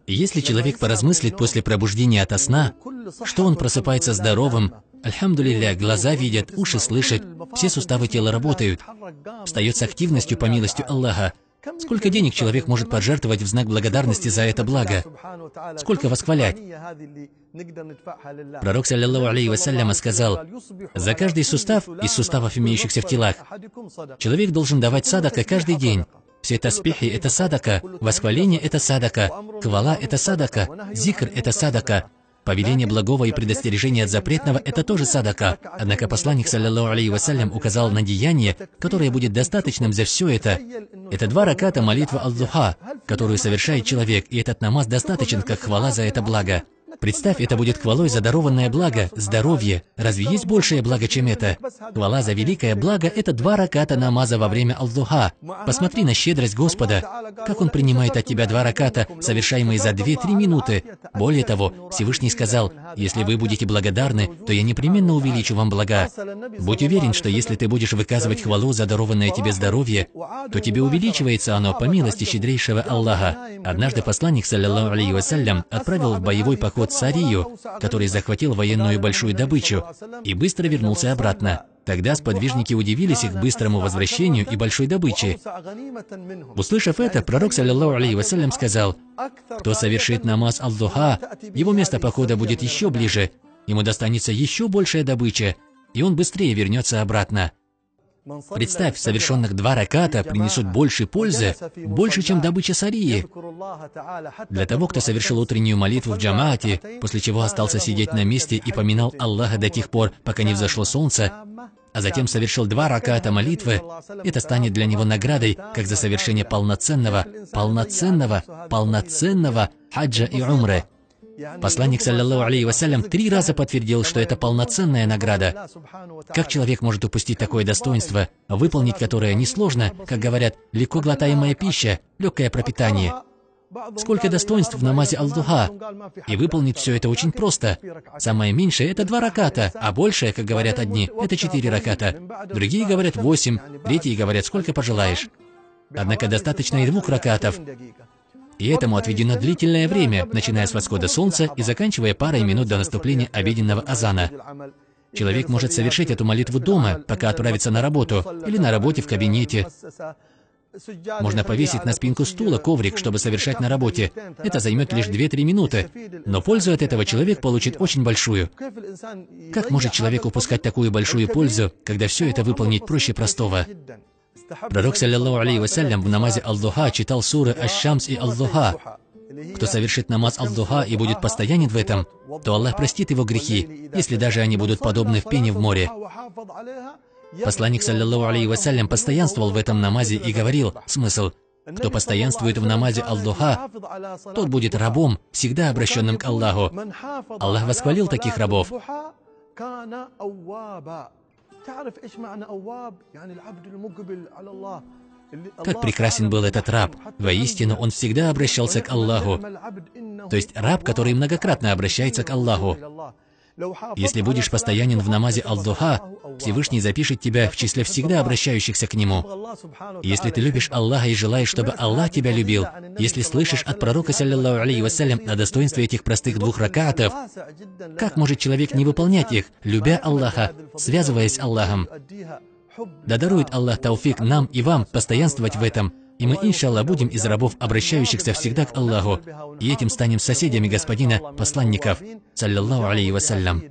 Если человек поразмыслит после пробуждения ото сна, что он просыпается здоровым, альхамдулилля, глаза видят, уши слышат, все суставы тела работают, встает с активностью по милости Аллаха. Сколько денег человек может пожертвовать в знак благодарности за это благо? Сколько восхвалять? Пророк, саллаллаху алейхи вассаляма, сказал: за каждый сустав из суставов, имеющихся в телах, человек должен давать садака каждый день. Все таспихи — это садака, восхваление — это садака, хвала — это садака, зикр — это садака, повеление благого и предостережение от запретного — это тоже садака. Однако посланник, саллаллаху алейхи вассалям, указал на деяние, которое будет достаточным за все это. Это 2 раката молитва аль-Духа, которую совершает человек, и этот намаз достаточен как хвала за это благо. Представь, это будет хвалой за дарованное благо, здоровье. Разве есть большее благо, чем это? Хвала за великое благо — это 2 раката намаза во время аль-Духа. Посмотри на щедрость Господа, как Он принимает от тебя 2 раката, совершаемые за 2-3 минуты. Более того, Всевышний сказал: если вы будете благодарны, то я непременно увеличу вам блага. Будь уверен, что если ты будешь выказывать хвалу за дарованное тебе здоровье, то тебе увеличивается оно по милости щедрейшего Аллаха. Однажды посланник, саллаллаху алейхи вассалям, отправил в боевой поход Сарию, который захватил военную большую добычу, и быстро вернулся обратно. Тогда сподвижники удивились их быстрому возвращению и большой добыче. Услышав это, пророк, саллаллаху алейхи вассалям, сказал: кто совершит намаз аль-Духа, его место похода будет еще ближе, ему достанется еще большая добыча, и он быстрее вернется обратно. Представь, совершенных 2 раката принесут больше пользы, больше, чем добыча Сарии. Для того, кто совершил утреннюю молитву в джамаате, после чего остался сидеть на месте и поминал Аллаха до тех пор, пока не взошло солнце, а затем совершил 2 раката молитвы, это станет для него наградой, как за совершение полноценного хаджа и умры. Посланник, саллаллаху алейхи вассалям, 3 раза подтвердил, что это полноценная награда. Как человек может упустить такое достоинство, выполнить которое несложно, как говорят, легко глотаемая пища, легкое пропитание? Сколько достоинств в намазе аль-Духа! И выполнить все это очень просто. Самое меньшее — это 2 раката, а большее, как говорят одни, это 4 раката. Другие говорят 8, третьи говорят сколько пожелаешь. Однако достаточно и 2 ракатов. И этому отведено длительное время, начиная с восхода солнца и заканчивая парой минут до наступления обеденного азана. Человек может совершить эту молитву дома, пока отправится на работу, или на работе в кабинете. Можно повесить на спинку стула коврик, чтобы совершать на работе. Это займет лишь 2-3 минуты, но пользу от этого человек получит очень большую. Как может человек упускать такую большую пользу, когда все это выполнить проще простого? Пророк, саллаллаху алейхи вассалям, в намазе аль-Духа читал суры Аш-Шамс и аль-Духа. Кто совершит намаз аль-Духа и будет постоянен в этом, то Аллах простит его грехи, если даже они будут подобны в пене в море. Посланник, саллаллаху алейхи вассалям, постоянствовал в этом намазе и говорил: смысл: кто постоянствует в намазе аль-Духа, тот будет рабом, всегда обращенным к Аллаху. Аллах восхвалил таких рабов. Как прекрасен был этот раб! Воистину, он всегда обращался к Аллаху. То есть раб, который многократно обращается к Аллаху. Если будешь постоянен в намазе аль-Духа, Всевышний запишет тебя в числе всегда обращающихся к Нему. Если ты любишь Аллаха и желаешь, чтобы Аллах тебя любил, если слышишь от пророка, саллаллаху алейхи вассалям, о достоинстве этих простых 2 ракатов, как может человек не выполнять их, любя Аллаха, связываясь с Аллахом? Да дарует Аллах тауфик нам и вам постоянствовать в этом, и мы, иншаллах, будем из рабов, обращающихся всегда к Аллаху, и этим станем соседями господина посланников, саллаллаху алейхи вассалям.